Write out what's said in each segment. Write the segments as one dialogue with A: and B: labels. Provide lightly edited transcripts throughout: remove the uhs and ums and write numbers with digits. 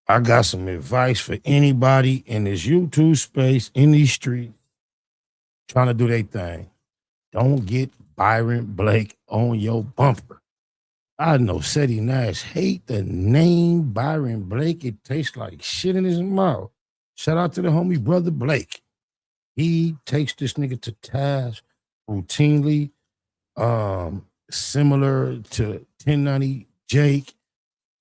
A: I got some advice for anybody in this YouTube space, in these streets, trying to do their thing. Don't get Byron Blake on your bumper. I know Ceddy Nash hate the name Byron Blake. It tastes like shit in his mouth. Shout out to the homie brother Blake. He takes this nigga to task routinely, similar to 1090 Jake.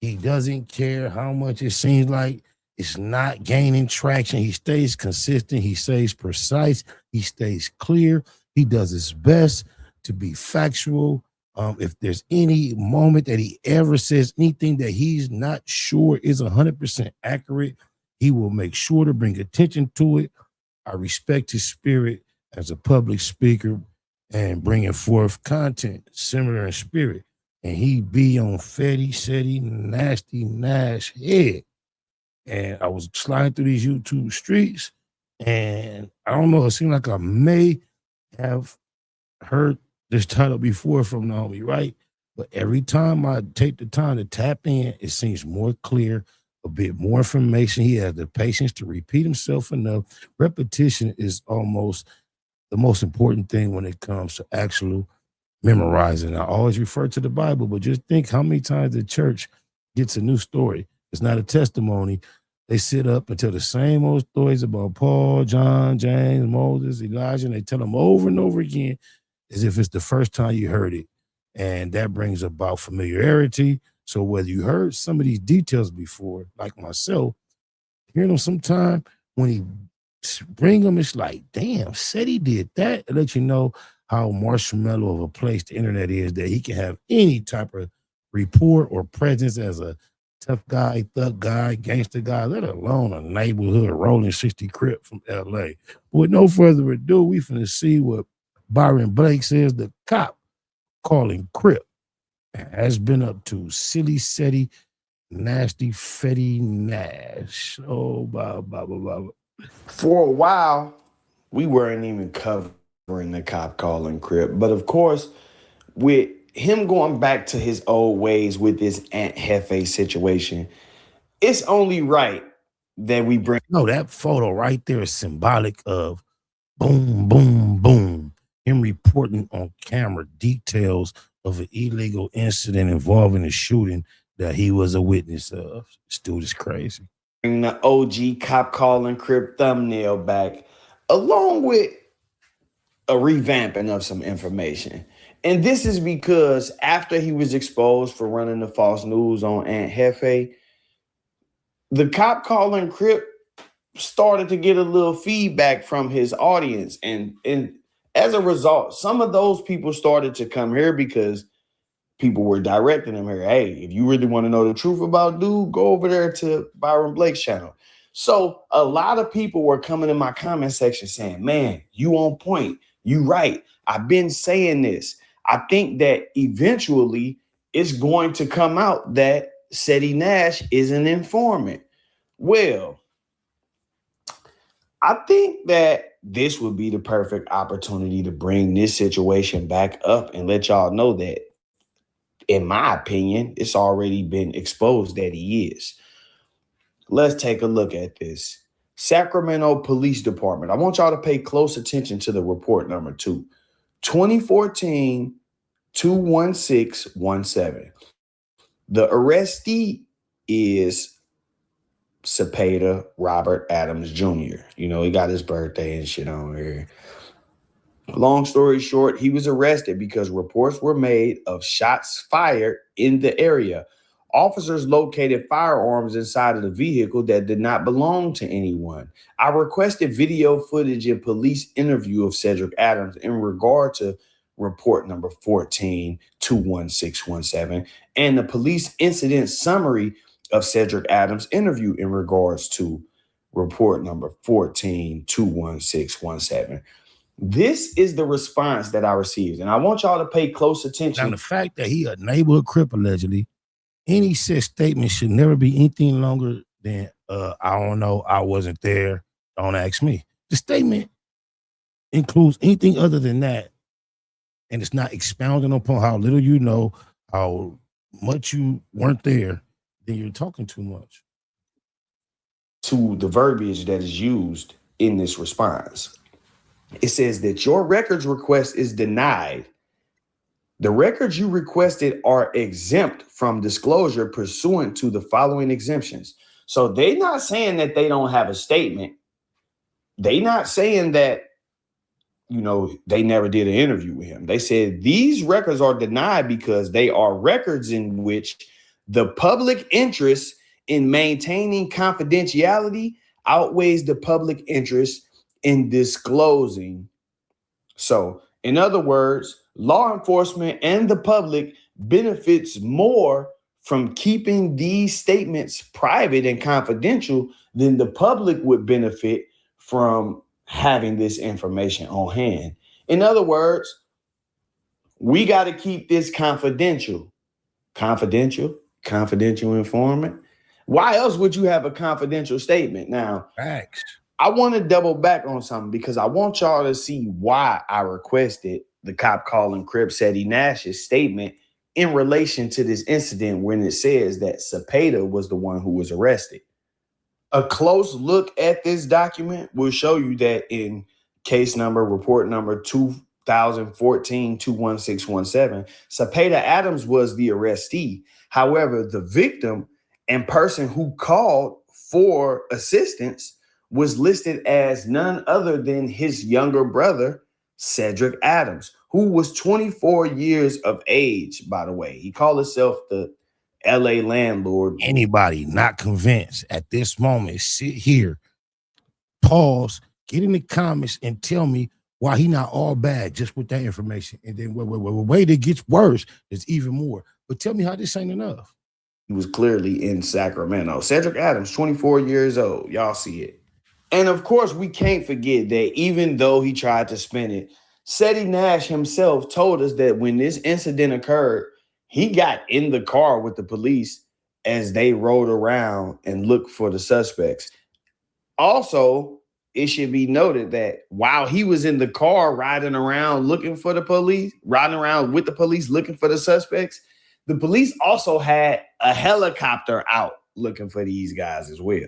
A: He doesn't care how much it seems like it's not gaining traction. He stays consistent. He stays precise. He stays clear. He does his best to be factual. If there's any moment that he ever says anything that he's not sure is 100% accurate, he will make sure to bring attention to it. I respect his spirit as a public speaker and bringing forth content similar in spirit. And he be on Fetty, Ceddy, Nasty Nash head. And I was sliding through these YouTube streets, and I don't know, it seemed like I may have heard this title before from Naomi, right? But every time I take the time to tap in, it seems more clear, a bit more information. He has the patience to repeat himself enough. Repetition is almost the most important thing when it comes to actual memorizing. I always refer to the Bible, but just think how many times the church gets a new story. It's not a testimony. They sit up and tell the same old stories about Paul, John, James, Moses, Elijah, and they tell them over and over again as if it's the first time you heard it. And that brings about familiarity. So whether you heard some of these details before, like myself, hearing them sometime when he bring them, it's like, damn, said he did that. It let you know how marshmallow of a place the internet is, that he can have any type of report or presence as a tough guy, thug guy, gangster guy, let alone a neighborhood rolling 60 Crip from LA. But with no further ado, we finna see what Byron Blake says the cop calling Crip has been up to. Silly Ceddy, nasty Fetty Nash. Oh, blah, blah, blah, blah.
B: For a while, we weren't even covering the cop calling Crip. But of course, with him going back to his old ways with this Aunt Hefe situation, it's only right that we bring.
A: No, that photo right there is symbolic of boom, boom, boom. Him reporting on camera details of an illegal incident involving a shooting that he was a witness of. This dude is crazy.
B: The OG cop calling Crip thumbnail back, along with a revamping of some information. And this is because after he was exposed for running the false news on Aunt Hefe, the cop calling Crip started to get a little feedback from his audience. And as a result, some of those people started to come here because people were directing him here. Hey, if you really want to know the truth about dude, go over there to Byron Blake's channel. So a lot of people were coming in my comment section saying, man, you on point. You right. I've been saying this. I think that eventually it's going to come out that Ceddy Nash is an informant. Well, I think that this would be the perfect opportunity to bring this situation back up and let y'all know that, in my opinion, it's already been exposed that he is. Let's take a look at this. Sacramento Police Department. I want y'all to pay close attention to the report number 2. 2014 21617. The arrestee is Cepeda Robert Adams Jr. You know, he got his birthday and shit on here. Long story short, he was arrested because reports were made of shots fired in the area. Officers located firearms inside of the vehicle that did not belong to anyone. I requested video footage and police interview of Cedric Adams in regard to report number 14 21617 and the police incident summary of Cedric Adams' interview in regards to report number 14 21617. This is the response that I received, and I want y'all to pay close attention.
A: Now, the fact that he a neighborhood Crip allegedly, any said statement should never be anything longer than I don't know, I wasn't there, don't ask me. The statement includes anything other than that, and it's not expounding upon how little you know, how much you weren't there, then you're talking too much.
B: to the verbiage that is used in this response. It says that your records request is denied. The records you requested are exempt from disclosure pursuant to the following exemptions. So they're not saying that they don't have a statement. They're not saying that, they never did an interview with him. They said these records are denied because they are records in which the public interest in maintaining confidentiality outweighs the public interest in disclosing. So, in other words, law enforcement and the public benefits more from keeping these statements private and confidential than the public would benefit from having this information on hand. In other words, we got to keep this confidential. Confidential informant. Why else would you have a confidential statement? Now,
A: Facts.
B: I want to double back on something because I want y'all to see why I requested the cop calling CRIP Ceddy Nash's statement in relation to this incident when it says that Cepeda was the one who was arrested. A close look at this document will show you that in report number 2014-21617, Cepeda Adams was the arrestee. However, the victim and person who called for assistance was listed as none other than his younger brother, Cedric Adams, who was 24 years of age, by the way. He called himself the LA landlord.
A: Anybody not convinced at this moment, sit here, pause, get in the comments and tell me why he not all bad just with that information. And then wait, it gets worse. There's even more. But tell me how this ain't enough.
B: He was clearly in Sacramento. Cedric Adams, 24 years old. Y'all see it. And of course, we can't forget that even though he tried to spin it, Ceddy Nash himself told us that when this incident occurred, he got in the car with the police as they rode around and looked for the suspects. Also, it should be noted that while he was in the car riding around looking for the police, riding around with the police looking for the suspects, the police also had a helicopter out looking for these guys as well.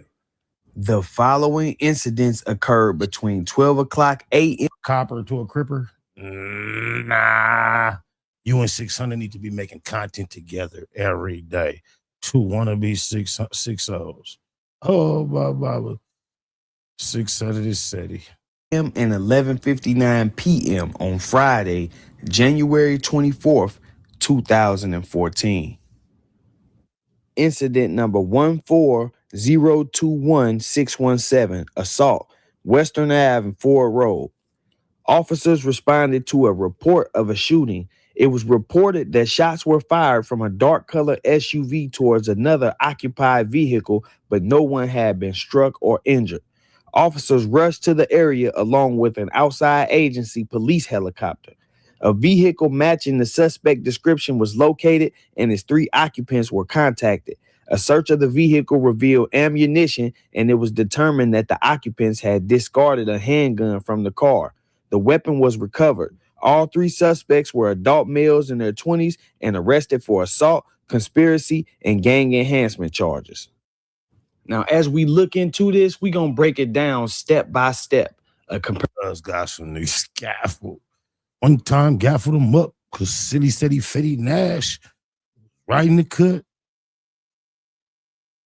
B: The following incidents occurred between 12 o'clock a.m.
A: Copper to a cripper? Nah. You and 600 need to be making content together every day. Two wannabe 6-0s. Oh, Baba. 600 is Ceddy.
B: And 11:59 p.m. on Friday, January 24th, 2014. Incident number 14021-617, assault, Western Ave and Ford Road. Officers responded to a report of a shooting. It was reported that shots were fired from a dark-colored SUV towards another occupied vehicle, but no one had been struck or injured. Officers rushed to the area along with an outside agency police helicopter. A vehicle matching the suspect description was located and its 3 occupants were contacted. A search of the vehicle revealed ammunition, and it was determined that the occupants had discarded a handgun from the car. The weapon was recovered. All 3 suspects were adult males in their 20s and arrested for assault, conspiracy, and gang enhancement charges. Now, as we look into this, we're going to break it down step by step.
A: Those guys from the scaffold. One time, gaffled him up because Ceddy Ceddy Nash right in the cut.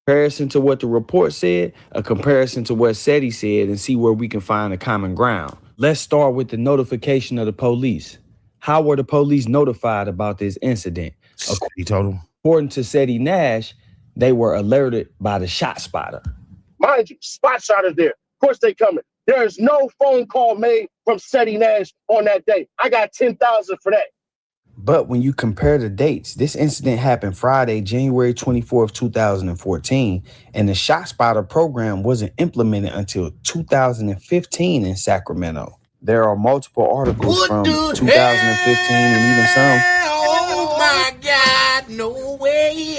B: Comparison to what the report said, a comparison to what Ceddy said, and see where we can find a common ground. Let's start with the notification of the police. How were the police notified about this incident?
A: He told him.
B: According to Ceddy Nash, they were alerted by the shot spotter.
C: Mind you, spot shotters there. Of course they coming. There is no phone call made from Ceddy Nash on that day. I got 10,000 for that.
B: But when you compare the dates, this incident happened Friday, January 24th, 2014, and the shot spotter program wasn't implemented until 2015 in Sacramento. There are multiple articles from 2015 and even some.
D: Oh my God, no way.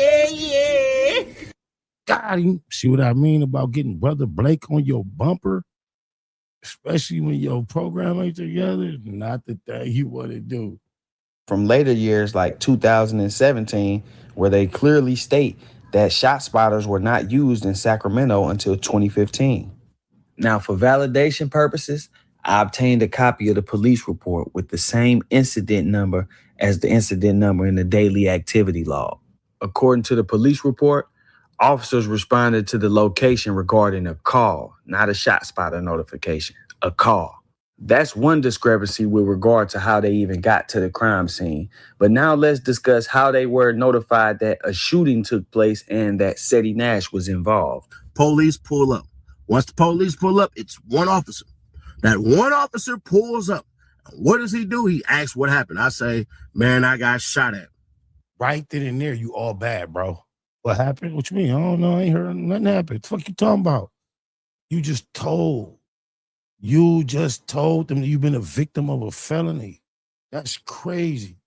A: Got him. See what I mean about getting Brother Blake on your bumper? Especially when your program ain't together, not the thing you want to do.
B: From later years like 2017, where they clearly state that shot spotters were not used in Sacramento until 2015. Now, for validation purposes, I obtained a copy of the police report with the same incident number as the incident number in the daily activity log. According to the police report, officers responded to the location regarding a call, not a shot spotter notification, a call. That's one discrepancy with regard to how they even got to the crime scene. But now let's discuss how they were notified that a shooting took place and that Ceddy Nash was involved.
C: Police pull up. Once the police pull up, it's one officer. That one officer pulls up. What does he do? He asks what happened. I say, man, I got shot at.
A: Right then and there, you all bad, bro. What happened? What you mean? I don't know. I ain't heard nothing happen. What the fuck you talking about? You just told them that you've been a victim of a felony. That's crazy.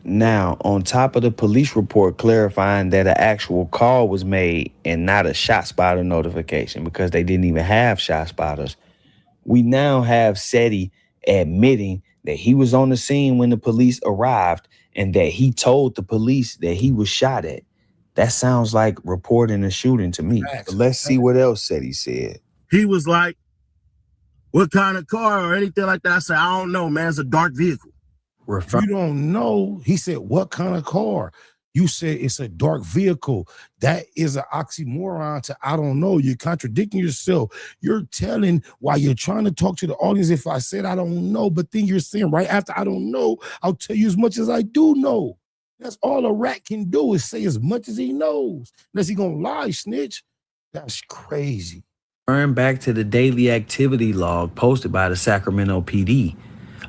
B: Now, on top of the police report clarifying that an actual call was made and not a shot spotter notification because they didn't even have shot spotters, we now have Ceddy admitting that he was on the scene when the police arrived and that he told the police that he was shot at. That sounds like reporting a shooting to me. But let's see what else Ceddy said.
C: He was like, what kind of car or anything like that? I said, I don't know, man. It's a dark vehicle.
A: You don't know. He said, what kind of car? You said it's a dark vehicle. That is an oxymoron to I don't know. You're contradicting yourself. You're telling while you're trying to talk to the audience, if I said I don't know, but then you're saying right after I don't know, I'll tell you as much as I do know. That's all a rat can do is say as much as he knows. Unless he gonna lie, snitch. That's crazy.
B: Turn back to the daily activity log posted by the Sacramento PD.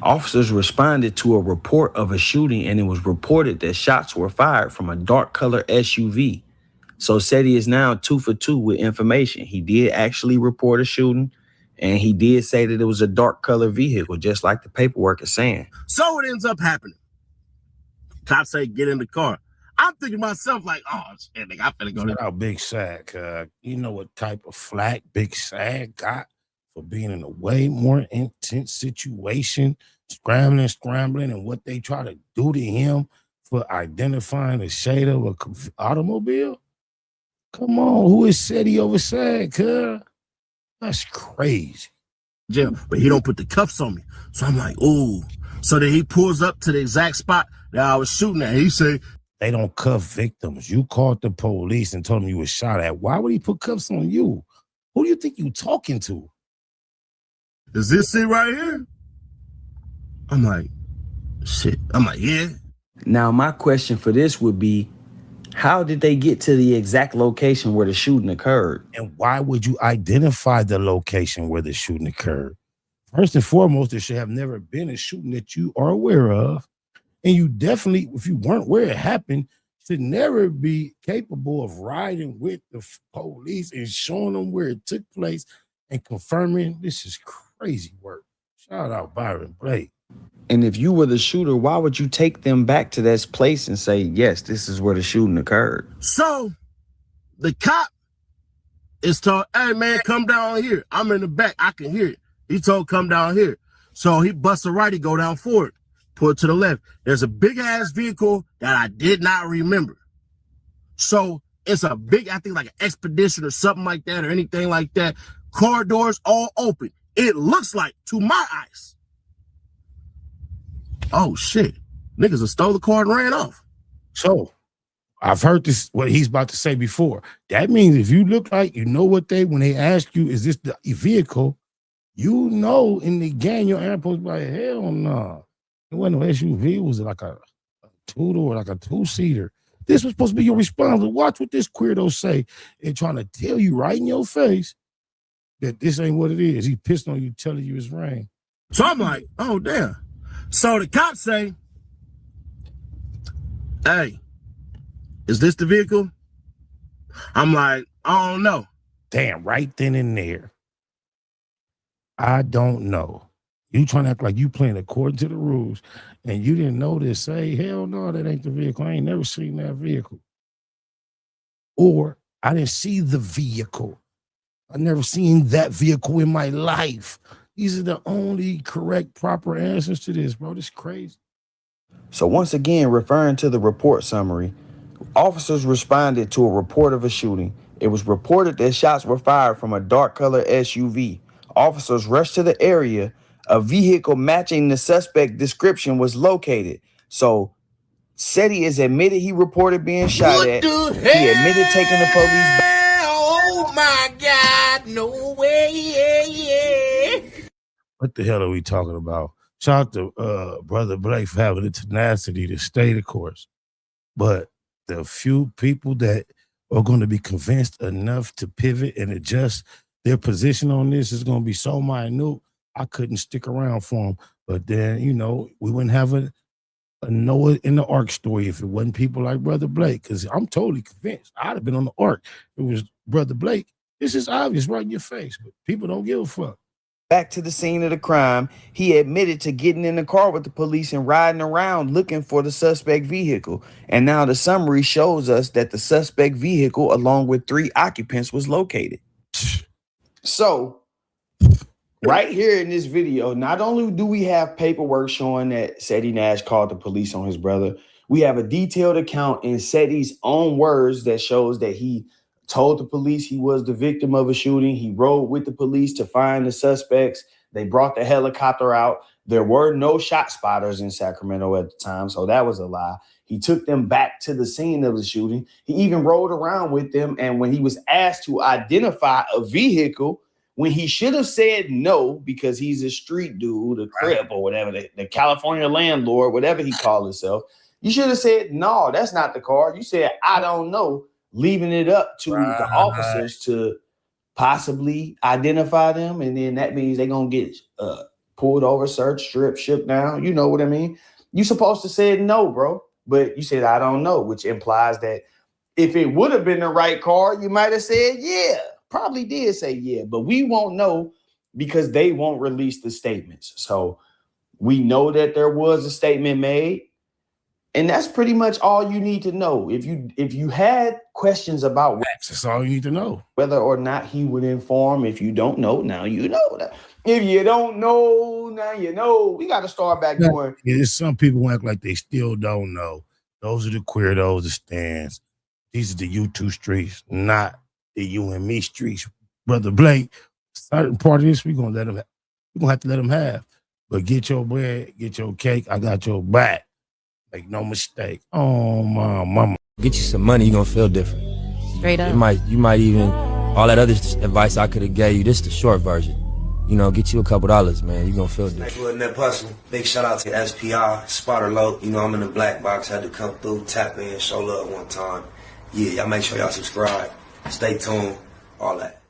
B: Officers responded to a report of a shooting, and it was reported that shots were fired from a dark color SUV. So Ceddy is now 2 for 2 with information. He did actually report a shooting, and he did say that it was a dark color vehicle, just like the paperwork is saying.
C: So it ends up happening. Cops say, get in the car. I'm thinking to myself like, oh, shit, nigga, I finna go
A: Shout out Big Sack. You know what type of flack Big Sack got for being in a way more intense situation, scrambling, and what they try to do to him for identifying the shade of a automobile? Come on, who is Ceddy over Sack, huh? That's crazy.
C: Jim, but he don't put the cuffs on me. So I'm like, ooh. So then he pulls up to the exact spot that I was shooting at. He said,
A: they don't cuff victims. You called the police and told them you were shot at. Why would he put cuffs on you? Who do you think you talking to?
C: Is this it right here? I'm like, shit. I'm like, yeah.
B: Now, my question for this would be, how did they get to the exact location where the shooting occurred?
A: And why would you identify the location where the shooting occurred? First and foremost, there should have never been a shooting that you are aware of. And you definitely, if you weren't where it happened, should never be capable of riding with the police and showing them where it took place and confirming this is crazy work. Shout out Byron Blake.
B: And if you were the shooter, why would you take them back to this place and say, yes, this is where the shooting occurred?
C: So the cop is told, hey, man, come down here. I'm in the back. I can hear it. He told, come down here. So he busts a right. He go down forward, pull it to the left. There's a big-ass vehicle that I did not remember. So it's a big, I think like an Expedition or something like that or anything like that. Car doors all open. It looks like, to my eyes, oh, shit. Niggas have stole the car and ran off.
A: So I've heard this, what he's about to say before. That means if you look like, you know what when they ask you, is this the vehicle? You know, in the gang, your airport's like, hell no. It wasn't an SUV. It was like a two-door, like a two-seater. This was supposed to be your response. Watch what this queerdo say. They're trying to tell you right in your face that this ain't what it is. He pissed on you, telling you it's rain.
C: So I'm like, oh, damn. So the cops say, hey, is this the vehicle? I'm like, I don't know.
A: Damn, right then and there. I don't know. You trying to act like you playing according to the rules and you didn't know this. Say, hell no, that ain't the vehicle. I ain't never seen that vehicle. Or I didn't see the vehicle. I never seen that vehicle in my life. These are the only correct, proper answers to this, bro. This is crazy.
B: So once again, referring to the report summary, Officers responded to a report of a shooting. It was reported that shots were fired from a dark color SUV. Officers rushed to the area. A vehicle matching the suspect description was located. So Ceddy is admitted he reported being shot
D: What
B: at.
D: the
B: He admitted taking the police back.
D: Oh my God, no way.
A: What the hell are we talking about? Shout out to Brother Blake for having the tenacity to stay the course. But the few people that are going to be convinced enough to pivot and adjust their position on this is going to be so minute, I couldn't stick around for them. But then, you know, we wouldn't have a Noah in the Ark story if it wasn't people like Brother Blake, because I'm totally convinced I'd have been on the Ark if it was Brother Blake. This is obvious right in your face, but people don't give a fuck.
B: Back to the scene of the crime, he admitted to getting in the car with the police and riding around looking for the suspect vehicle. And now the summary shows us that the suspect vehicle, along with 3 occupants, was located. So, right here in this video, not only do we have paperwork showing that Ceddy Nash called the police on his brother, we have a detailed account in Ceddy's own words that shows that he told the police he was the victim of a shooting. He rode with the police to find the suspects. They brought the helicopter out. There were no shot spotters in Sacramento at the time, so that was a lie. He took them back to the scene of the shooting. He even rode around with them, and when he was asked to identify a vehicle, when he should have said no because he's a street dude, a CRIP or whatever, the California landlord, whatever he called himself, you should have said, no, that's not the car. You said, I don't know, leaving it up to the officers to possibly identify them. And then that means they're going to get pulled over, searched, stripped, shook down. You know what I mean? You're supposed to say no, bro. But you said, I don't know, which implies that if it would have been the right car, you might have said, yeah, probably did say yeah. But we won't know because they won't release the statements. So we know that there was a statement made. And that's pretty much all you need to know. If you had questions about
A: That's all you need to know.
B: whether or not he would inform, if you don't know, now you know that. If you don't know, now you know. We got to start back doing.
A: There's some people who act like they still don't know. Those are the queerdos, the stands. These are the U2 streets, not the you and me streets. Brother Blake, certain part of this, we're gonna have to let them have. But get your bread, get your cake. I got your back. Make no mistake. Oh my mama.
E: Get you some money, you're gonna feel different.
F: Straight up.
E: You might even, all that other advice I could have gave you, this the short version. You know, get you a couple dollars, man. You're gonna feel different.
G: Like Net Hustle. Big shout out to SPI, Spotter Low. You know, I'm in the black box, had to come through, tap in, show love one time. Yeah, y'all make sure y'all subscribe. Stay tuned, all that.